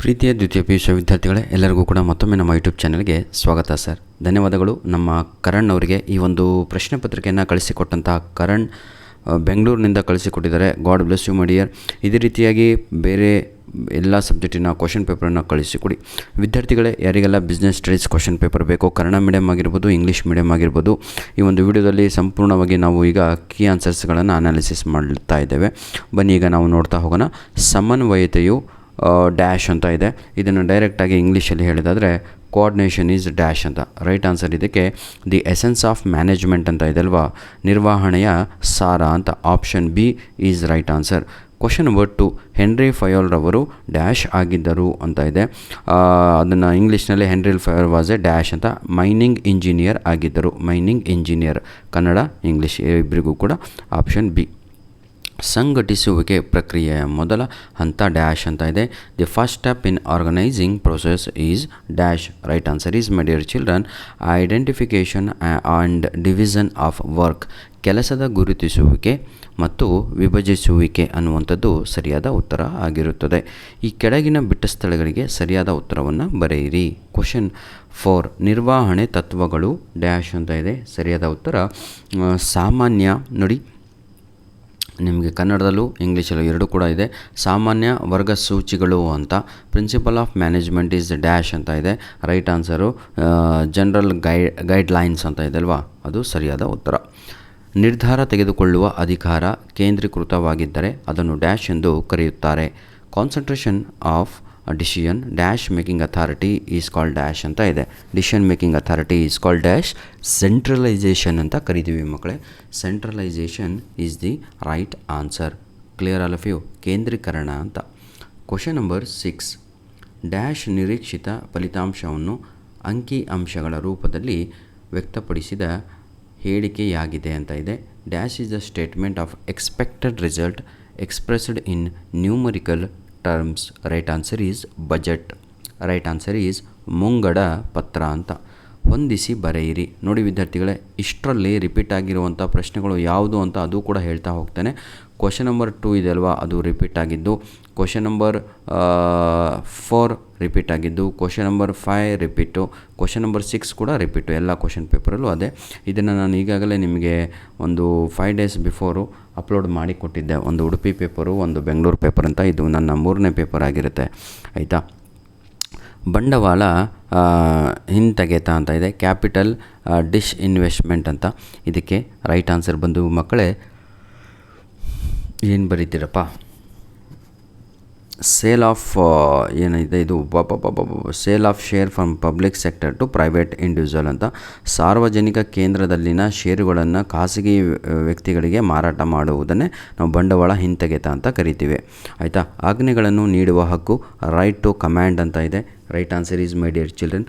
ಪ್ರೀತಿಯ ದ್ವಿತೀಯ PUC ವಿದ್ಯಾರ್ಥಿಗಳೇ, ಎಲ್ಲರಿಗೂ ಕೂಡ ಮತ್ತೊಮ್ಮೆ ನಮ್ಮ ಯೂಟ್ಯೂಬ್ ಚಾನಲ್ಗೆ ಸ್ವಾಗತ ಸರ್. ಧನ್ಯವಾದಗಳು. ನಮ್ಮ ಕರಣ್ ಅವರಿಗೆ ಈ ಒಂದು ಪ್ರಶ್ನೆ ಪತ್ರಿಕೆಯನ್ನು ಕಳಿಸಿಕೊಟ್ಟಂಥ ಕರಣ್ ಬೆಂಗಳೂರಿನಿಂದ ಕಳಿಸಿಕೊಟ್ಟಿದ್ದಾರೆ. God bless you my dear. ಇದೇ ರೀತಿಯಾಗಿ ಬೇರೆ ಎಲ್ಲ ಸಬ್ಜೆಕ್ಟಿನ ಕ್ವಶನ್ ಪೇಪರನ್ನು ಕಳಿಸಿಕೊಡಿ. ವಿದ್ಯಾರ್ಥಿಗಳೇ, ಯಾರಿಗೆಲ್ಲ ಬಿಸ್ನೆಸ್ ಸ್ಟಡೀಸ್ ಕ್ವಶನ್ ಪೇಪರ್ ಬೇಕು, ಕನ್ನಡ ಮೀಡಿಯಮ್ ಆಗಿರ್ಬೋದು, ಇಂಗ್ಲೀಷ್ ಮೀಡಿಯಮ್ ಆಗಿರ್ಬೋದು, ಈ ಒಂದು ವಿಡಿಯೋದಲ್ಲಿ ಸಂಪೂರ್ಣವಾಗಿ ನಾವು ಈಗ ಕೀ ಆನ್ಸರ್ಸ್ಗಳನ್ನು ಅನಾಲಿಸಿಸ್ ಮಾಡ್ತಾ ಇದ್ದೇವೆ. ಬನ್ನಿ ಈಗ ನಾವು ನೋಡ್ತಾ ಹೋಗೋಣ. ಸಮನ್ವಯತೆಯು ಡ್ಯಾಶ್ ಅಂತ ಇದೆ. ಇದನ್ನು ಡೈರೆಕ್ಟಾಗಿ ಇಂಗ್ಲೀಷಲ್ಲಿ ಹೇಳಿದಾದರೆ ಕೋಆರ್ಡಿನೇಷನ್ ಈಸ್ ಡ್ಯಾಶ್ ಅಂತ. ರೈಟ್ ಆನ್ಸರ್ ಇದಕ್ಕೆ ದಿ ಎಸೆನ್ಸ್ ಆಫ್ ಮ್ಯಾನೇಜ್ಮೆಂಟ್ ಅಂತ ಇದೆ ಅಲ್ವಾ, ನಿರ್ವಹಣೆಯ ಸಾರ ಅಂತ. Option B is right answer. Question number 2, Henri Fayol ರವರು ಡ್ಯಾಶ್ ಆಗಿದ್ದರು ಅಂತ ಇದೆ. ಅದನ್ನು ಇಂಗ್ಲೀಷ್ನಲ್ಲಿ Henri Fayol was a dash ಅಂತ. ಮೈನಿಂಗ್ ಇಂಜಿನಿಯರ್ ಆಗಿದ್ದರು. ಮೈನಿಂಗ್ ಇಂಜಿನಿಯರ್, ಕನ್ನಡ ಇಂಗ್ಲೀಷ್ ಇಬ್ಬರಿಗೂ ಕೂಡ ಆಪ್ಷನ್ ಬಿ. ಸಂಘಟಿಸುವಿಕೆ ಪ್ರಕ್ರಿಯೆಯ ಮೊದಲ ಹಂತ ಡ್ಯಾಶ್ ಅಂತ ಇದೆ. The first step in organising process is dash. Right answer is my dear children identification and division of work. ಕೆಲಸದ ಗುರುತಿಸುವಿಕೆ ಮತ್ತು ವಿಭಜಿಸುವಿಕೆ ಅನ್ನುವಂಥದ್ದು ಸರಿಯಾದ ಉತ್ತರ ಆಗಿರುತ್ತದೆ. ಈ ಕೆಳಗಿನ ಬಿಟ್ಟ ಸ್ಥಳಗಳಿಗೆ ಸರಿಯಾದ ಉತ್ತರವನ್ನು ಬರೆಯಿರಿ. ಕ್ವಶನ್ 4, ನಿರ್ವಹಣೆ ತತ್ವಗಳು ಡ್ಯಾಶ್ ಅಂತ ಇದೆ. ಸರಿಯಾದ ಉತ್ತರ ಸಾಮಾನ್ಯ. ನೋಡಿ, ನಿಮಗೆ ಕನ್ನಡದಲ್ಲೂ ಇಂಗ್ಲೀಷಲ್ಲೂ ಎರಡೂ ಕೂಡ ಇದೆ. ಸಾಮಾನ್ಯ ವರ್ಗಸೂಚಿಗಳು ಅಂತ. Principle of management is dash ಅಂತ ಇದೆ. ರೈಟ್ ಆನ್ಸರು ಜನರಲ್ ಗೈಡ್ಲೈನ್ಸ್ ಅಂತ ಇದೆ ಅಲ್ವಾ, ಅದು ಸರಿಯಾದ ಉತ್ತರ. ನಿರ್ಧಾರ ತೆಗೆದುಕೊಳ್ಳುವ ಅಧಿಕಾರ ಕೇಂದ್ರೀಕೃತವಾಗಿದ್ದರೆ ಅದನ್ನು ಡ್ಯಾಶ್ ಎಂದು ಕರೆಯುತ್ತಾರೆ. Concentration of decision dash making authority is called dash ಅಂತ ಇದೆ. Decision making authority is called dash. Centralisation ಅಂತ ಕರಿತೀವಿ ಮಕ್ಕಳೇ. Centralisation is the right answer. Clear all of you. ಕೇಂದ್ರೀಕರಣ ಅಂತ. ಕ್ವಶನ್ ನಂಬರ್ 6, ಡ್ಯಾಶ್ ನಿರೀಕ್ಷಿತ ಫಲಿತಾಂಶವನ್ನು ಅಂಕಿ ಅಂಶಗಳ ರೂಪದಲ್ಲಿ ವ್ಯಕ್ತಪಡಿಸಿದ ಹೇಳಿಕೆಯಾಗಿದೆ ಅಂತ ಇದೆ. Dash is a statement of expected result expressed in numerical terms. Right answer is budget. Right answer is ಮುಂಗಡ ಪತ್ರ ಅಂತ. ಹೊಂದಿಸಿ ಬರೆಯಿರಿ. ನೋಡಿ ವಿದ್ಯಾರ್ಥಿಗಳೇ, ಇಷ್ಟರಲ್ಲಿ ರಿಪೀಟ್ ಆಗಿರುವಂಥ ಪ್ರಶ್ನೆಗಳು ಯಾವುದು ಅಂತ ಅದು ಕೂಡ ಹೇಳ್ತಾ ಹೋಗ್ತೇನೆ. ಕ್ವಶನ್ ನಂಬರ್ 2 ಇದೆ ಅಲ್ವಾ, ಅದು ರಿಪೀಟ್ ಆಗಿದ್ದು. ಕ್ವಶನ್ ನಂಬರ್ 4 ರಿಪೀಟ್ ಆಗಿದ್ದು. Question number 5 repeat. Question number 6 ಕೂಡ ರಿಪೀಟು. ಎಲ್ಲ ಕ್ವಶನ್ ಪೇಪರಲ್ಲೂ ಅದೇ. ಇದನ್ನು ನಾನು ಈಗಾಗಲೇ ನಿಮಗೆ ಒಂದು 5 ಡೇಸ್ ಬಿಫೋರು ಅಪ್ಲೋಡ್ ಮಾಡಿ ಕೊಟ್ಟಿದ್ದೆ. ಒಂದು ಉಡುಪಿ ಪೇಪರು, ಒಂದು ಬೆಂಗಳೂರು ಪೇಪರ್ ಅಂತ. ಇದು ನನ್ನ 3ನೇ ಪೇಪರ್ ಆಗಿರುತ್ತೆ, ಆಯಿತಾ. ಬಂಡವಾಳ ಹಿಂತೆಗೆತ ಅಂತ ಇದೆ. ಕ್ಯಾಪಿಟಲ್ ಡಿಶ್ ಇನ್ವೆಸ್ಟ್ಮೆಂಟ್ ಅಂತ. ಇದಕ್ಕೆ ರೈಟ್ ಆನ್ಸರ್ ಬಂದು ಮಕ್ಕಳೇ ಏನು ಬರೀತೀರಪ್ಪ, ಸೇಲ್ ಆಫ್ ಏನಿದೆ ಇದು, sale of share from public sector to private individual ಅಂತ. ಸಾರ್ವಜನಿಕ ಕೇಂದ್ರದಲ್ಲಿನ ಷೇರುಗಳನ್ನು ಖಾಸಗಿ ವ್ಯಕ್ತಿಗಳಿಗೆ ಮಾರಾಟ ಮಾಡುವುದನ್ನೇ ನಾವು ಬಂಡವಾಳ ಹಿಂತೆಗೆತ ಅಂತ ಕರಿತೀವಿ, ಆಯಿತಾ. ಆಜ್ಞೆಗಳನ್ನು ನೀಡುವ ಹಕ್ಕು ರೈಟ್ ಟು ಕಮ್ಯಾಂಡ್ ಅಂತ ಇದೆ. Right answer is my dear children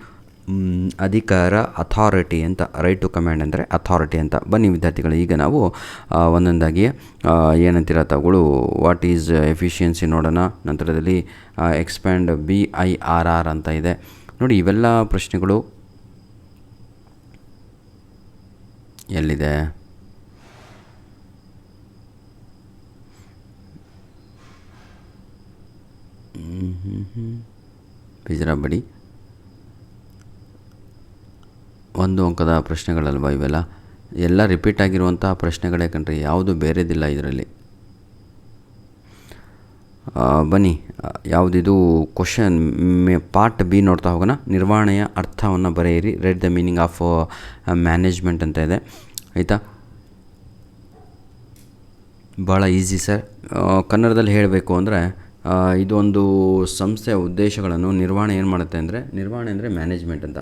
ಅಧಿಕಾರ, ಅಥಾರಿಟಿ ಅಂತ. ರೈಟ್ ಟು ಕಮ್ಯಾಂಡ್ ಅಂದರೆ ಅಥಾರಿಟಿ ಅಂತ. ಬನ್ನಿ ವಿದ್ಯಾರ್ಥಿಗಳು, ಈಗ ನಾವು ಒಂದೊಂದಾಗಿ ಏನಂತೀರ ತಗೊಳ್ಳು, ವಾಟ್ ಈಸ್ ಎಫಿಷಿಯನ್ಸಿ ನೋಡೋಣ. ನಂತರದಲ್ಲಿ ಎಕ್ಸ್ಪ್ಯಾಂಡ್ BIRR ಅಂತ ಇದೆ. ನೋಡಿ, ಇವೆಲ್ಲ ಪ್ರಶ್ನೆಗಳು ಎಲ್ಲಿದೆ, ಬೇಜಾರಬೇಡಿ, ಒಂದು ಅಂಕದ ಪ್ರಶ್ನೆಗಳಲ್ವ ಇವೆಲ್ಲ. ಎಲ್ಲ ರಿಪೀಟ್ ಆಗಿರುವಂಥ ಪ್ರಶ್ನೆಗಳೇ ಕಣ್ರಿ, ಯಾವುದು ಬೇರೆದಿಲ್ಲ ಇದರಲ್ಲಿ. ಬನ್ನಿ, ಯಾವುದಿದು ಕ್ವಶನ್ ಪಾರ್ಟ್ ಬಿ ನೋಡ್ತಾ ಹೋಗೋಣ. ನಿರ್ವಹಣೆಯ ಅರ್ಥವನ್ನು ಬರೆಯಿರಿ. Red the meaning of management ಅಂತ ಇದೆ, ಆಯಿತಾ. ಭಾಳ ಈಸಿ ಸರ್. ಕನ್ನಡದಲ್ಲಿ ಹೇಳಬೇಕು ಅಂದರೆ ಇದೊಂದು ಸಂಸ್ಥೆಯ ಉದ್ದೇಶಗಳನ್ನು ನಿರ್ವಹಣೆ ಏನು ಮಾಡುತ್ತೆ ಅಂದರೆ, ನಿರ್ವಹಣೆ ಅಂದರೆ ಮ್ಯಾನೇಜ್ಮೆಂಟ್ ಅಂತ.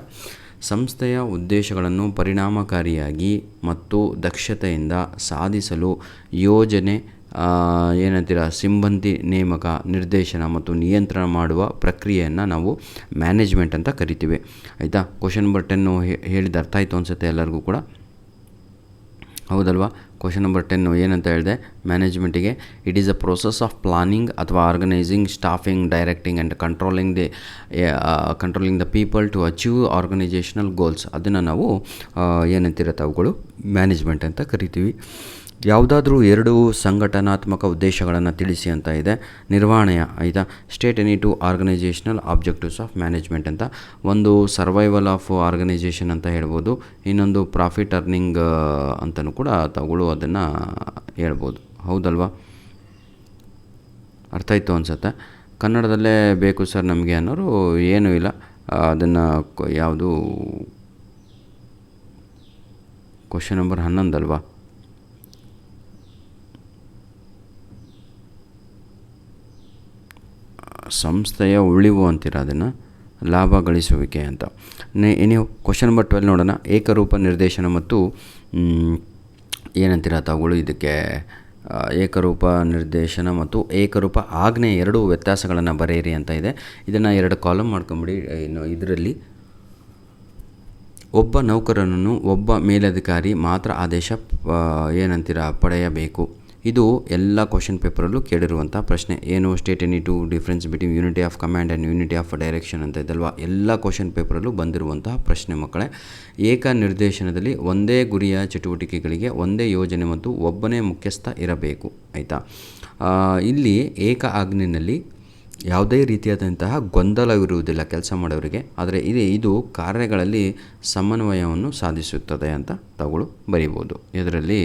ಸಂಸ್ಥೆಯ ಉದ್ದೇಶಗಳನ್ನು ಪರಿಣಾಮಕಾರಿಯಾಗಿ ಮತ್ತು ದಕ್ಷತೆಯಿಂದ ಸಾಧಿಸಲು ಯೋಜನೆ, ಏನಂತೀರ, ಸಿಬ್ಬಂದಿ ನೇಮಕ, ನಿರ್ದೇಶನ ಮತ್ತು ನಿಯಂತ್ರಣ ಮಾಡುವ ಪ್ರಕ್ರಿಯೆಯನ್ನು ನಾವು ಮ್ಯಾನೇಜ್ಮೆಂಟ್ ಅಂತ ಕರಿತೀವಿ, ಆಯಿತಾ. ಕ್ವಶನ್ ನಂಬರ್ 10 ಹೇಳಿದ ಅರ್ಥ ಆಯಿತು ಅನಿಸುತ್ತೆ ಎಲ್ಲರಿಗೂ ಕೂಡ, ಹೌದಲ್ವಾ. ಕ್ವಶನ್ ನಂಬರ್ 10 ಏನಂತ ಹೇಳಿದೆ, ಮ್ಯಾನೇಜ್ಮೆಂಟಿಗೆ it is a process of planning ಅಥವಾ organising, staffing, directing and controlling the people to achieve organisational goals. ಅದನ್ನು ನಾವು ಏನಂತಿರುತ್ತೆ ಅವುಗಳು ಮ್ಯಾನೇಜ್ಮೆಂಟ್ ಅಂತ ಕರಿತೀವಿ. ಯಾವುದಾದ್ರೂ 2 ಸಂಘಟನಾತ್ಮಕ ಉದ್ದೇಶಗಳನ್ನು ತಿಳಿಸಿ ಅಂತ ಇದೆ. ನಿರ್ವಹಣೆಯ ಆಯಿತಾ, state any 2 organisational objectives of management ಅಂತ. ಒಂದು ಸರ್ವೈವಲ್ ಆಫ್ ಆರ್ಗನೈಜೇಷನ್ ಅಂತ ಹೇಳ್ಬೋದು, ಇನ್ನೊಂದು ಪ್ರಾಫಿಟ್ ಅರ್ನಿಂಗ್ ಅಂತಲೂ ಕೂಡ ತಗೊಳ್ಳೋ ಅದನ್ನು ಹೇಳ್ಬೋದು. ಹೌದಲ್ವಾ? ಅರ್ಥ ಆಯಿತು ಅನಿಸುತ್ತೆ. ಕನ್ನಡದಲ್ಲೇ ಬೇಕು ಸರ್ ನಮಗೆ ಅನ್ನೋರು ಏನೂ ಇಲ್ಲ, ಅದನ್ನು ಯಾವುದು ಕ್ವಶನ್ ನಂಬರ್ 11 ಅಲ್ವಾ? ಸಂಸ್ಥೆಯ ಉಳಿವು ಅಂತೀರ, ಅದನ್ನು ಲಾಭ ಗಳಿಸುವಿಕೆ ಅಂತ. ನೀವು ಕ್ವಶನ್ ನಂಬರ್ 12 ನೋಡೋಣ. ಏಕರೂಪ ನಿರ್ದೇಶನ ಮತ್ತು ಏನಂತೀರ ತಾವುಗಳು ಇದಕ್ಕೆ? ಏಕರೂಪ ನಿರ್ದೇಶನ ಮತ್ತು ಏಕರೂಪ ಆಜ್ಞೆ 2 ವ್ಯತ್ಯಾಸಗಳನ್ನು ಬರೆಯಿರಿ ಅಂತ ಇದೆ. ಇದನ್ನು 2 ಕಾಲಮ್ ಮಾಡ್ಕೊಂಬಿಡಿ. ಇನ್ನು ಇದರಲ್ಲಿ ಒಬ್ಬ ನೌಕರನನ್ನು ಒಬ್ಬ ಮೇಲಧಿಕಾರಿ ಮಾತ್ರ ಆದೇಶ ಏನಂತೀರ ಪಡೆಯಬೇಕು. ಇದು ಎಲ್ಲ ಕ್ವಶನ್ ಪೇಪರಲ್ಲೂ ಕೇಳಿರುವಂಥ ಪ್ರಶ್ನೆ. ಏನು? State any 2 difference between unity of command and unity of direction ಅಂತ ಇದಲ್ವಾ, ಎಲ್ಲ ಕ್ವಶನ್ ಪೇಪರಲ್ಲೂ ಬಂದಿರುವಂತಹ ಪ್ರಶ್ನೆ ಮಕ್ಕಳೇ. ಏಕ ನಿರ್ದೇಶನದಲ್ಲಿ ಒಂದೇ ಗುರಿಯ ಚಟುವಟಿಕೆಗಳಿಗೆ ಒಂದೇ ಯೋಜನೆ ಮತ್ತು ಒಬ್ಬನೇ ಮುಖ್ಯಸ್ಥ ಇರಬೇಕು. ಆಯಿತಾ? ಇಲ್ಲಿ ಏಕ ಆಜ್ಞೆಯಲ್ಲಿ ಯಾವುದೇ ರೀತಿಯಾದಂತಹ ಗೊಂದಲವಿರುವುದಿಲ್ಲ ಕೆಲಸ ಮಾಡೋರಿಗೆ, ಆದರೆ ಇದು ಕಾರ್ಯಗಳಲ್ಲಿ ಸಮನ್ವಯವನ್ನು ಸಾಧಿಸುತ್ತದೆ ಅಂತ ತಾವುಗಳು ಬರೀಬೋದು. ಇದರಲ್ಲಿ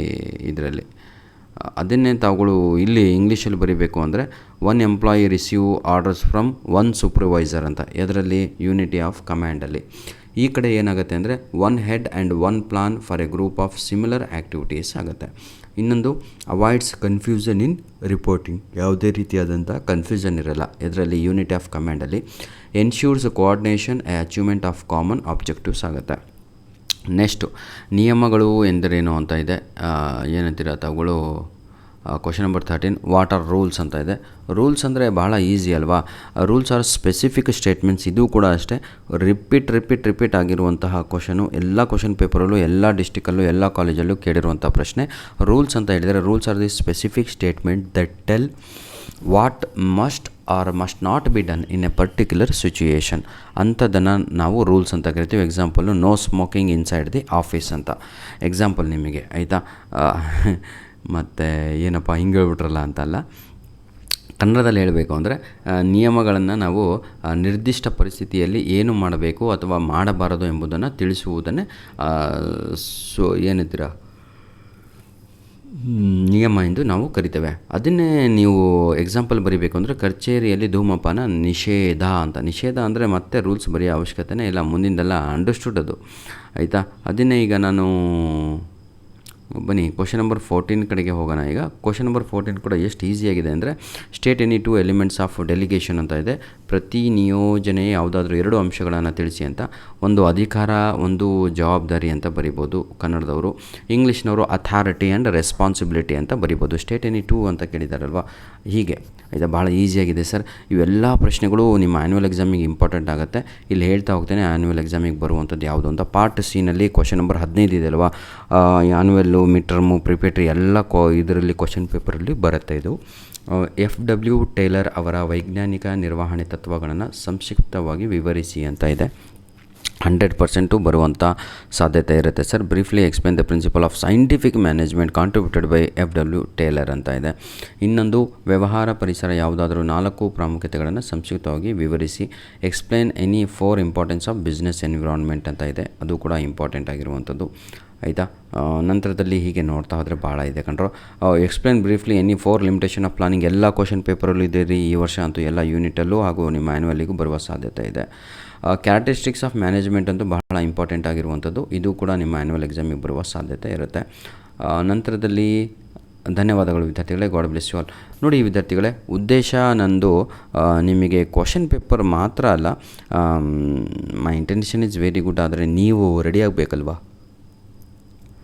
ಅದನ್ನೇ ತಾವುಗಳು ಇಲ್ಲಿ ಇಂಗ್ಲೀಷಲ್ಲಿ ಬರೀಬೇಕು ಅಂದರೆ 1 employee receive orders from 1 supervisor ಅಂತ. ಇದರಲ್ಲಿ ಯೂನಿಟಿ ಆಫ್ ಕಮ್ಯಾಂಡಲ್ಲಿ. ಈ ಕಡೆ ಏನಾಗುತ್ತೆ ಅಂದರೆ 1 head and 1 plan for A group of similar activities ಆಗುತ್ತೆ. ಇನ್ನೊಂದು ಅವಾಯ್ಡ್ಸ್ ಕನ್ಫ್ಯೂಷನ್ ಇನ್ ರಿಪೋರ್ಟಿಂಗ್, ಯಾವುದೇ ರೀತಿಯಾದಂಥ ಕನ್ಫ್ಯೂಷನ್ ಇರಲ್ಲ ಇದರಲ್ಲಿ ಯೂನಿಟಿ ಆಫ್ ಕಮ್ಯಾಂಡಲ್ಲಿ. Ensures coordination achievement of common objectives ಆಗುತ್ತೆ. ನೆಕ್ಸ್ಟು ನಿಯಮಗಳು ಎಂದರೇನು ಅಂತ ಇದೆ. ಏನಂತೀರ ತಾವುಗಳು? Question number 13 what are rules ಅಂತ ಇದೆ. ರೂಲ್ಸ್ ಅಂದರೆ ಬಹಳ ಈಸಿ ಅಲ್ವಾ? Rules are specific statements. ಇದು ಕೂಡ ಅಷ್ಟೇ ರಿಪೀಟ್ ಆಗಿರುವಂತಹ ಕ್ವಶನು. ಎಲ್ಲ ಕ್ವಶನ್ ಪೇಪರಲ್ಲೂ ಎಲ್ಲ ಡಿಸ್ಟಿಕಲ್ಲೂ ಎಲ್ಲ ಕಾಲೇಜಲ್ಲೂ ಕೇಳಿರುವಂಥ ಪ್ರಶ್ನೆ. ರೂಲ್ಸ್ ಅಂತ ಹೇಳಿದರೆ rules are the specific statement that tell what must or must not be done in a particular situation. ಅಂಥದ್ದನ್ನು ನಾವು ರೂಲ್ಸ್ ಅಂತ ಕರಿತೀವಿ. Example no smoking inside the office ಅಂತ ಎಕ್ಸಾಂಪಲ್ ನಿಮಗೆ. ಆಯಿತಾ? ಮತ್ತು ಏನಪ್ಪ ಹಿಂಗೆ ಹೇಳ್ಬಿಟ್ರಲ್ಲ ಅಂತಲ್ಲ, ಕನ್ನಡದಲ್ಲಿ ಹೇಳಬೇಕು ಅಂದರೆ ನಿಯಮಗಳನ್ನು ನಾವು ನಿರ್ದಿಷ್ಟ ಪರಿಸ್ಥಿತಿಯಲ್ಲಿ ಏನು ಮಾಡಬೇಕು ಅಥವಾ ಮಾಡಬಾರದು ಎಂಬುದನ್ನು ತಿಳಿಸುವುದನ್ನೇ ಏನಂತೀರ ನಿಯಮ ಎಂದು ನಾವು ಕರಿತೇವೆ. ಅದನ್ನೇ ನೀವು ಎಕ್ಸಾಂಪಲ್ ಬರೀಬೇಕು ಅಂದರೆ ಕಚೇರಿಯಲ್ಲಿ ಧೂಮಪಾನ ನಿಷೇಧ ಅಂತ. ನಿಷೇಧ ಅಂದರೆ ಮತ್ತೆ ರೂಲ್ಸ್ ಬರೆಯೋ ಅವಶ್ಯಕತೆನೇ ಇಲ್ಲ, ಮುಂದಿಂದೆಲ್ಲ ಅಂಡರ್ಸ್ಟುಡ್ ಅದು. ಆಯಿತಾ? ಅದನ್ನೇ ಈಗ ನಾನು ಬನ್ನಿ ಕ್ವಶನ್ ನಂಬರ್ 14 ಕಡೆಗೆ ಹೋಗೋಣ. ಈಗ ಕ್ವಶನ್ ನಂಬರ್ 14 ಕೂಡ ಎಷ್ಟು ಈಸಿಯಾಗಿದೆ ಅಂದರೆ state any 2 elements of delegation ಅಂತ ಇದೆ. ಪ್ರತಿ ನಿಯೋಜನೆ ಯಾವುದಾದ್ರೂ 2 ಅಂಶಗಳನ್ನು ತಿಳಿಸಿ ಅಂತ. ಒಂದು ಅಧಿಕಾರ, ಒಂದು ಜವಾಬ್ದಾರಿ ಅಂತ ಬರಿಬೋದು ಕನ್ನಡದವರು. ಇಂಗ್ಲೀಷ್ನವರು ಅಥಾರಿಟಿ ಆ್ಯಂಡ್ ರೆಸ್ಪಾನ್ಸಿಬಿಲಿಟಿ ಅಂತ ಬರಿಬೋದು. ಸ್ಟೇಟ್ ಎನಿ 2 ಅಂತ ಕೇಳಿದಾರಲ್ವ, ಹೀಗೆ. ಇದು ಭಾಳ ಈಸಿಯಾಗಿದೆ ಸರ್. ಇವೆಲ್ಲ ಪ್ರಶ್ನೆಗಳು ನಿಮ್ಮ ಆ್ಯನ್ಯುವಲ್ ಎಕ್ಸಾಮಿಗೆ ಇಂಪಾರ್ಟೆಂಟ್ ಆಗುತ್ತೆ. ಇಲ್ಲಿ ಹೇಳ್ತಾ ಹೋಗ್ತೇನೆ ಆ್ಯನ್ಯುವಲ್ ಎಕ್ಸಾಮಿಗೆ ಬರುವಂಥದ್ದು ಯಾವುದು ಅಂತ. ಪಾರ್ಟ್ ಸಿನಲ್ಲಿ ಕ್ವಶನ್ ನಂಬರ್ 15 ಇದೆ ಅಲ್ವಾ, ಆ್ಯನ್ಯುವಲ್ಲು, ಮಿಡ್ ಟರ್ಮು, ಪ್ರಿಪೇಟ್ರಿ ಎಲ್ಲ ಇದರಲ್ಲಿ ಕ್ವಶನ್ ಪೇಪರಲ್ಲಿ ಬರುತ್ತೆ. ಇದು FW ಟೇಲರ್ ಅವರ ವೈಜ್ಞಾನಿಕ ನಿರ್ವಹಣೆ ತತ್ವಗಳನ್ನು ಸಂಕ್ಷಿಪ್ತವಾಗಿ ವಿವರಿಸಿ ಅಂತ ಇದೆ. 100% ಬರುವಂಥ ಸಾಧ್ಯತೆ ಇರುತ್ತೆ sir. Briefly explain the principle of scientific management contributed by FW Taylor ಅಂತ ಇದೆ. ಇನ್ನೊಂದು ವ್ಯವಹಾರ ಪರಿಸರ ಯಾವುದಾದ್ರೂ 4 ಪ್ರಾಮುಖ್ಯತೆಗಳನ್ನು ಸಂಕ್ಷಿಪ್ತವಾಗಿ ವಿವರಿಸಿ. Explain any 4 importance of business environment ಅಂತ ಇದೆ, ಅದು ಕೂಡ ಇಂಪಾರ್ಟೆಂಟ್ ಆಗಿರುವಂಥದ್ದು. ಆಯಿತಾ? ನಂತರದಲ್ಲಿ ಹೀಗೆ ನೋಡ್ತಾ ಹೋದರೆ ಭಾಳ ಇದೆ ಕಣ್ರು. Explain briefly any 4 limitation of planning ಎಲ್ಲ ಕ್ವಶನ್ ಪೇಪರಲ್ಲೂ ಇದೆ ರೀ ಈ ವರ್ಷ ಅಂತೂ, ಎಲ್ಲ ಯೂನಿಟಲ್ಲೂ ಹಾಗೂ ನಿಮ್ಮ ಆ್ಯನ್ಯುವಲ್ಲಿಗೂ ಬರುವ ಸಾಧ್ಯತೆ ಇದೆ. ಕ್ಯಾರೆಕ್ಟರಿಸ್ಟಿಕ್ಸ್ ಆಫ್ ಮ್ಯಾನೇಜ್ಮೆಂಟ್ ಅಂತೂ ಬಹಳ ಇಂಪಾರ್ಟೆಂಟ್ ಆಗಿರುವಂಥದ್ದು, ಇದು ಕೂಡ ನಿಮ್ಮ ಆ್ಯನ್ಯುವಲ್ ಎಕ್ಸಾಮಿಗೆ ಬರುವ ಸಾಧ್ಯತೆ ಇರುತ್ತೆ. ನಂತರದಲ್ಲಿ ಧನ್ಯವಾದಗಳು ವಿದ್ಯಾರ್ಥಿಗಳೇ. God bless you all. ನೋಡಿ ವಿದ್ಯಾರ್ಥಿಗಳೇ, ಉದ್ದೇಶ ನಂದು ನಿಮಗೆ ಕ್ವಶನ್ ಪೇಪರ್ ಮಾತ್ರ ಅಲ್ಲ, my intention is very good, ಆದರೆ ನೀವು ರೆಡಿ ಆಗಬೇಕಲ್ವಾ?